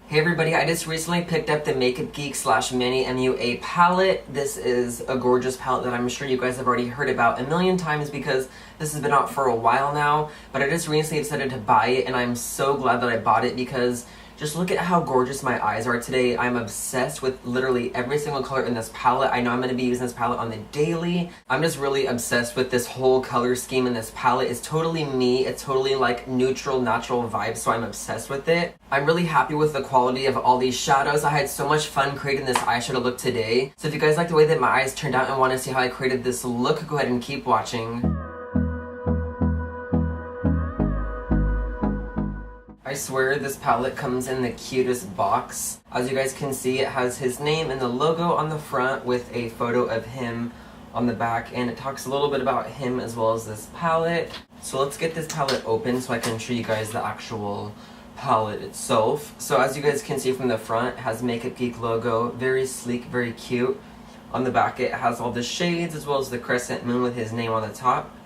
Hey everybody, I just recently picked up the Makeup Geek / Manny MUA palette. This is a gorgeous palette that I'm sure you guys have already heard about a million times because this has been out for a while now, but I just recently decided to buy it and I'm so glad that I bought it because just look at how gorgeous my eyes are today. I'm obsessed with literally every single color in this palette. I know I'm going to be using this palette on the daily. I'm just really obsessed with this whole color scheme in this palette. It's totally me. It's totally like neutral, natural vibes, so I'm obsessed with it. I'm really happy with the quality of all these shadows. I had so much fun creating this eyeshadow look today. So if you guys like the way that my eyes turned out and want to see how I created this look, go ahead and keep watching. I swear this palette comes in the cutest box. As you guys can see, it has his name and the logo on the front with a photo of him on the back, and it talks a little bit about him as well as this palette. So let's get this palette open so I can show you guys the actual palette itself. So as you guys can see from the front, it has Makeup Geek logo, very sleek, very cute. On the back it has all the shades as well as the crescent moon with his name on the top.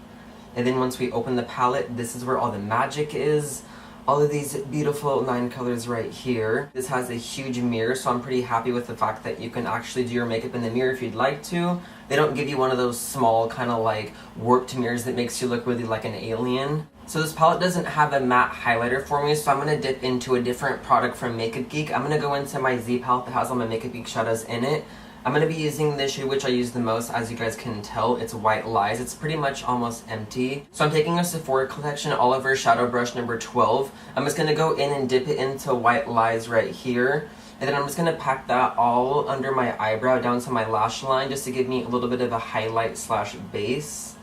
And then once we open the palette, this is where all the magic is. All of these beautiful 9 colors right here. This has a huge mirror, so I'm pretty happy with the fact that you can actually do your makeup in the mirror if you'd like to. They don't give you one of those small kind of like warped mirrors that makes you look really like an alien. So this palette doesn't have a matte highlighter for me, so I'm going to dip into a different product from Makeup Geek. I'm going to go into my Z palette that has all my Makeup Geek shadows in it. I'm going to be using the shade which I use the most, as you guys can tell. It's White Lies. It's pretty much almost empty. So I'm taking a Sephora Collection Oliver Shadow Brush number 12. I'm just going to go in and dip it into White Lies right here. And then I'm just going to pack that all under my eyebrow down to my lash line just to give me a little bit of a highlight / base.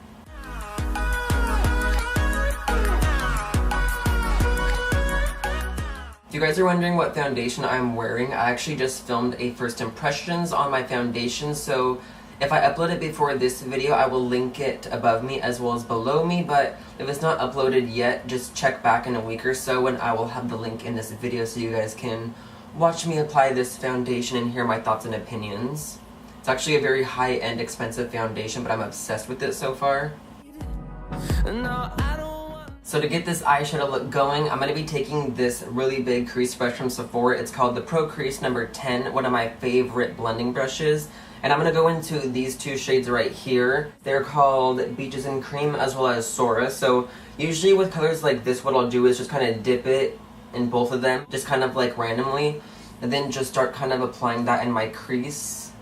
If you guys are wondering what foundation I'm wearing, I actually just filmed a first impressions on my foundation, so if I upload it before this video, I will link it above me as well as below me, but if it's not uploaded yet, just check back in a week or so and I will have the link in this video so you guys can watch me apply this foundation and hear my thoughts and opinions. It's actually a very high-end, expensive foundation, but I'm obsessed with it so far. So to get this eyeshadow look going, I'm going to be taking this really big crease brush from Sephora. It's called the Pro Crease number 10, one of my favorite blending brushes. And I'm going to go into these 2 shades right here. They're called Beaches and Cream as well as Sora. So usually with colors like this, what I'll do is just kind of dip it in both of them, just kind of like randomly, and then just start kind of applying that in my crease.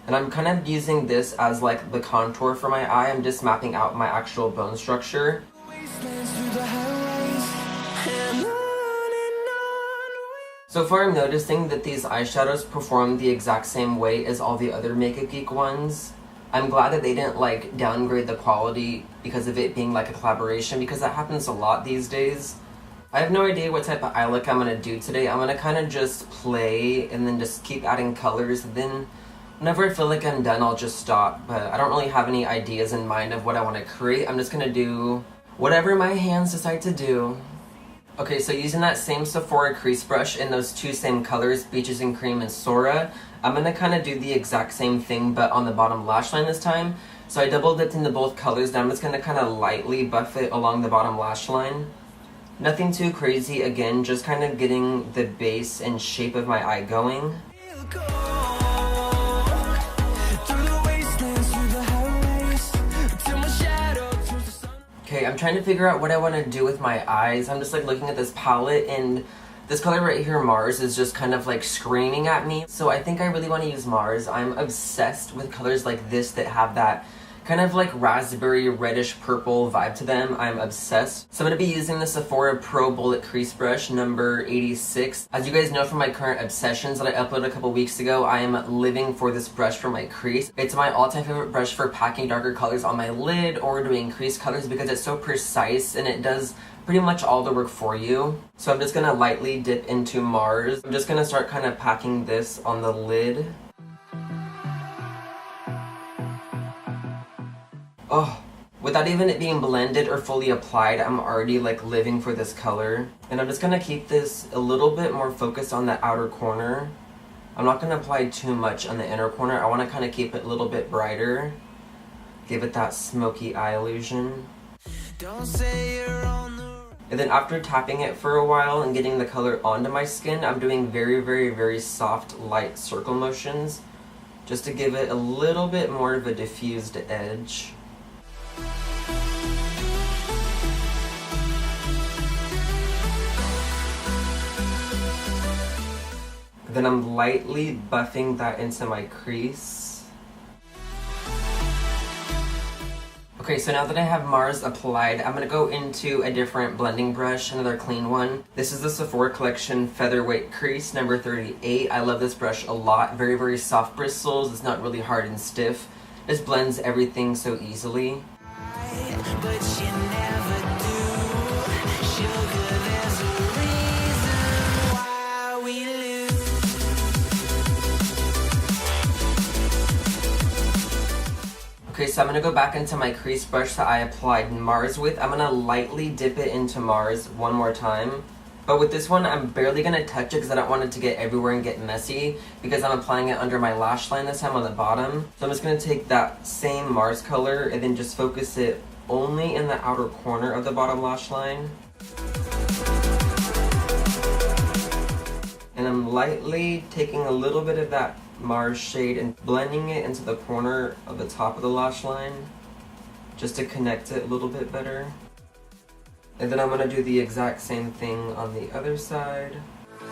And I'm kind of using this as like the contour for my eye. I'm just mapping out my actual bone structure. So far I'm noticing that these eyeshadows perform the exact same way as all the other Makeup Geek ones. I'm glad that they didn't like downgrade the quality because of it being like a collaboration, because that happens a lot these days. I have no idea what type of eye look I'm going to do today. I'm going to kind of just play and then just keep adding colors, and then whenever I feel like I'm done, I'll just stop. But I don't really have any ideas in mind of what I want to create. I'm just going to do whatever my hands decide to do. Okay, so using that same Sephora crease brush in those 2 same colors, Beaches and Cream and Sora, I'm going to kind of do the exact same thing but on the bottom lash line this time. So I double dipped into both colors, and I'm just going to kind of lightly buff it along the bottom lash line. Nothing too crazy, again, just kind of getting the base and shape of my eye going. Okay, I'm trying to figure out what I want to do with my eyes. I'm just like looking at this palette, and this color right here, Mars, is just kind of like screaming at me. So I think I really want to use Mars. I'm obsessed with colors like this that have that kind of like raspberry reddish purple vibe to them. I'm obsessed. So I'm going to be using the Sephora Pro Bullet Crease Brush number 86. As you guys know from my current obsessions that I uploaded a couple weeks ago, I am living for this brush for my crease. It's my all-time favorite brush for packing darker colors on my lid or doing crease colors because it's so precise and it does pretty much all the work for you. So I'm just going to lightly dip into Mars. I'm just going to start kind of packing this on the lid. Oh, without even it being blended or fully applied, I'm already like living for this color. And I'm just going to keep this a little bit more focused on the outer corner. I'm not going to apply too much on the inner corner. I want to kind of keep it a little bit brighter. Give it that smoky eye illusion. Don't say you're on the And then after tapping it for a while and getting the color onto my skin, I'm doing very soft, light circle motions just to give it a little bit more of a diffused edge. Then I'm lightly buffing that into my crease. Okay, so now that I have Mars applied, I'm going to go into a different blending brush, another clean one. This is the Sephora Collection Featherweight Crease number 38. I love this brush a lot. Very soft bristles. It's not really hard and stiff. This blends everything so easily. Okay, so I'm going to go back into my crease brush that I applied Mars with. I'm going to lightly dip it into Mars one more time. But with this one, I'm barely going to touch it because I don't want it to get everywhere and get messy, because I'm applying it under my lash line this time on the bottom. So I'm just going to take that same Mars color and then just focus it only in the outer corner of the bottom lash line. And I'm lightly taking a little bit of that Mars shade and blending it into the corner of the top of the lash line just to connect it a little bit better. And then I'm going to do the exact same thing on the other side.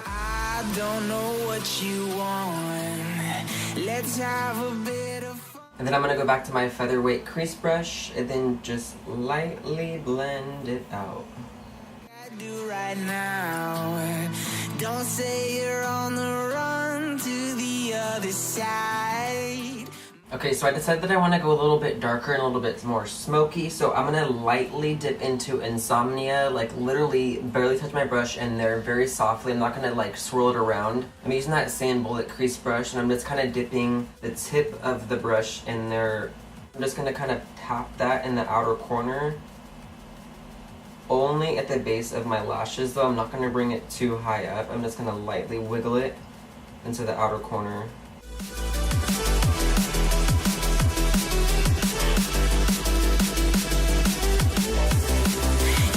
I don't know what you want. Let's have a bit of fun. And then I'm going to go back to my featherweight crease brush and then just lightly blend it out. Do right now. Don't say you're on the run to the other side. Okay, so I decided that I want to go a little bit darker and a little bit more smoky, so I'm going to lightly dip into Insomnia, like literally barely touch my brush in there very softly. I'm not going to like swirl it around. I'm using that same bullet crease brush and I'm just kind of dipping the tip of the brush in there. I'm just going to kind of tap that in the outer corner. Only at the base of my lashes though. I'm not going to bring it too high up. I'm just going to lightly wiggle it into the outer corner.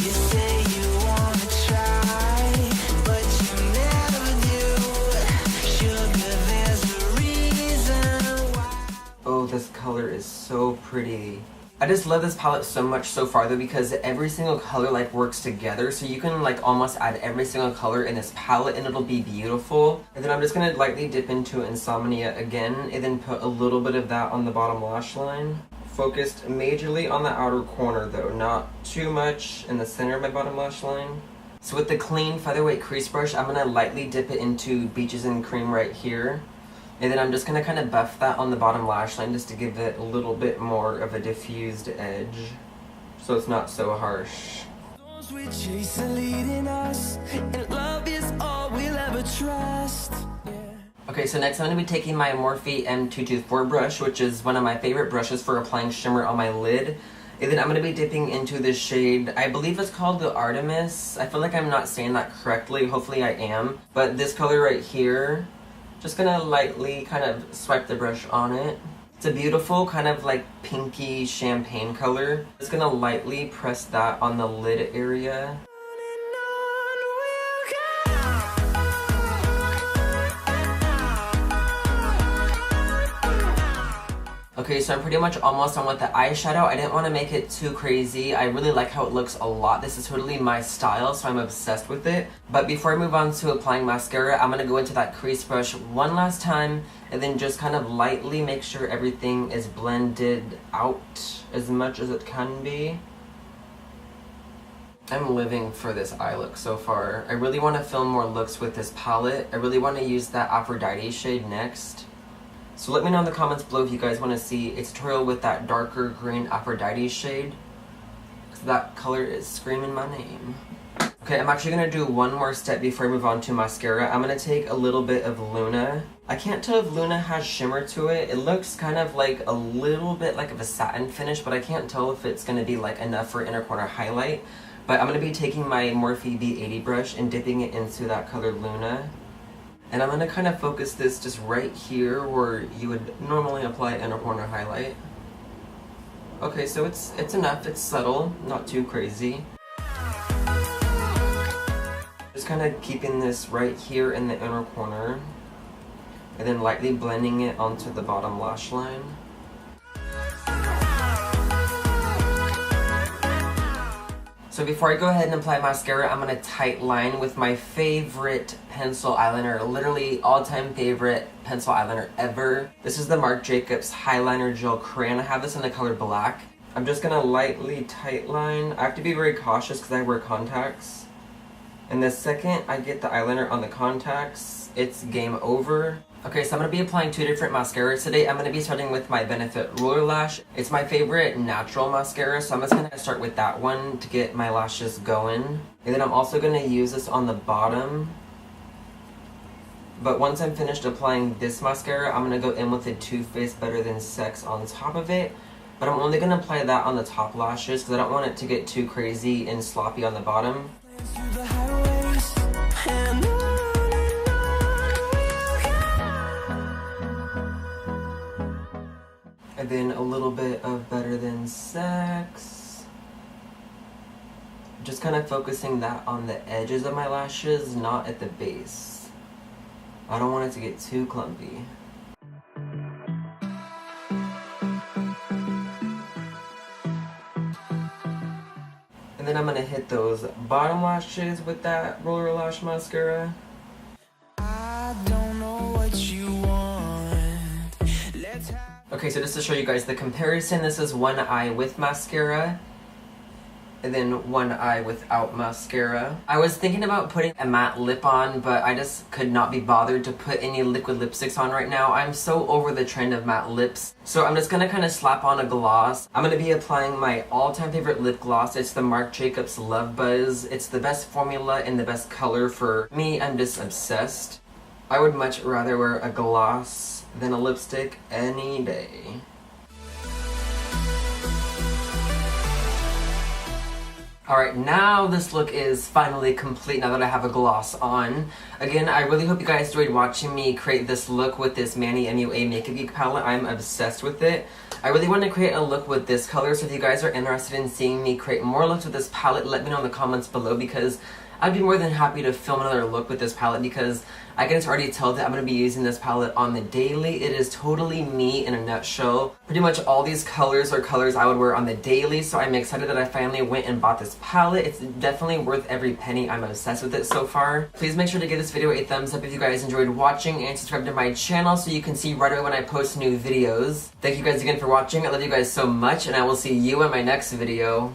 You say you want to try, but you never do. Sugar, there's a reason why. Oh, this color is so pretty. I just love this palette so much so far though, because every single color like works together, so you can like almost add every single color in this palette and it'll be beautiful. And then I'm just going to lightly dip into Insomnia again and then put a little bit of that on the bottom lash line. Focused majorly on the outer corner though, not too much in the center of my bottom lash line. So with the clean featherweight crease brush, I'm going to lightly dip it into Beaches and Cream right here. And then I'm just going to kind of buff that on the bottom lash line just to give it a little bit more of a diffused edge, so it's not so harsh. Okay, so next I'm going to be taking my Morphe M224 brush, which is one of my favorite brushes for applying shimmer on my lid. And then I'm going to be dipping into this shade, I believe it's called the Artemis. I feel like I'm not saying that correctly, hopefully I am. But this color right here, just gonna lightly kind of swipe the brush on it. It's a beautiful kind of like pinky champagne color. Just gonna lightly press that on the lid area. Okay, so I'm pretty much almost done with the eyeshadow. I didn't want to make it too crazy. I really like how it looks a lot. This is totally my style, so I'm obsessed with it. But before I move on to applying mascara, I'm going to go into that crease brush one last time and then just kind of lightly make sure everything is blended out as much as it can be. I'm living for this eye look so far. I really want to film more looks with this palette. I really want to use that Aphrodite shade next. So let me know in the comments below if you guys want to see a tutorial with that darker green Aphrodite shade, because that color is screaming my name. Okay, I'm actually going to do one more step before I move on to mascara. I'm going to take a little bit of Luna. I can't tell if Luna has shimmer to it. It looks kind of like a little bit like of a satin finish, but I can't tell if it's going to be like enough for inner corner highlight. But I'm going to be taking my Morphe B80 brush and dipping it into that color Luna. And I'm going to kind of focus this just right here where you would normally apply inner corner highlight. Okay, so it's enough, it's subtle, not too crazy. Just kind of keeping this right here in the inner corner, and then lightly blending it onto the bottom lash line. So before I go ahead and apply mascara, I'm going to tight line with my favorite pencil eyeliner, literally all-time favorite pencil eyeliner ever. This is the Marc Jacobs Highliner Gel Crayon. I have this in the color black. I'm just going to lightly tight line. I have to be very cautious because I wear contacts. And the second I get the eyeliner on the contacts, it's game over. Okay, so I'm going to be applying 2 different mascaras today. I'm going to be starting with my Benefit Roller Lash. It's my favorite natural mascara, so I'm just going to start with that one to get my lashes going. And then I'm also going to use this on the bottom. But once I'm finished applying this mascara, I'm going to go in with the Too Faced Better Than Sex on top of it. But I'm only going to apply that on the top lashes because I don't want it to get too crazy and sloppy on the bottom. And then a little bit of Better Than Sex. Just kind of focusing that on the edges of my lashes, not at the base. I don't want it to get too clumpy. And then I'm going to hit those bottom lashes with that Roller Lash Mascara. Okay, so just to show you guys the comparison, this is one eye with mascara, and then one eye without mascara. I was thinking about putting a matte lip on, but I just could not be bothered to put any liquid lipsticks on right now. I'm so over the trend of matte lips. So I'm just gonna kind of slap on a gloss. I'm gonna be applying my all-time favorite lip gloss. It's the Marc Jacobs Love Buzz. It's the best formula and the best color for me. I'm just obsessed. I would much rather wear a gloss than a lipstick any day. Alright, now this look is finally complete now that I have a gloss on. Again, I really hope you guys enjoyed watching me create this look with this Manny MUA Makeup Geek palette. I'm obsessed with it. I really want to create a look with this color, so if you guys are interested in seeing me create more looks with this palette, let me know in the comments below because I'd be more than happy to film another look with this palette because I can already tell that I'm going to be using this palette on the daily. It is totally me in a nutshell. Pretty much all these colors are colors I would wear on the daily, so I'm excited that I finally went and bought this palette. It's definitely worth every penny. I'm obsessed with it so far. Please make sure to give this video a thumbs up if you guys enjoyed watching and subscribe to my channel so you can see right away when I post new videos. Thank you guys again for watching. I love you guys so much and I will see you in my next video.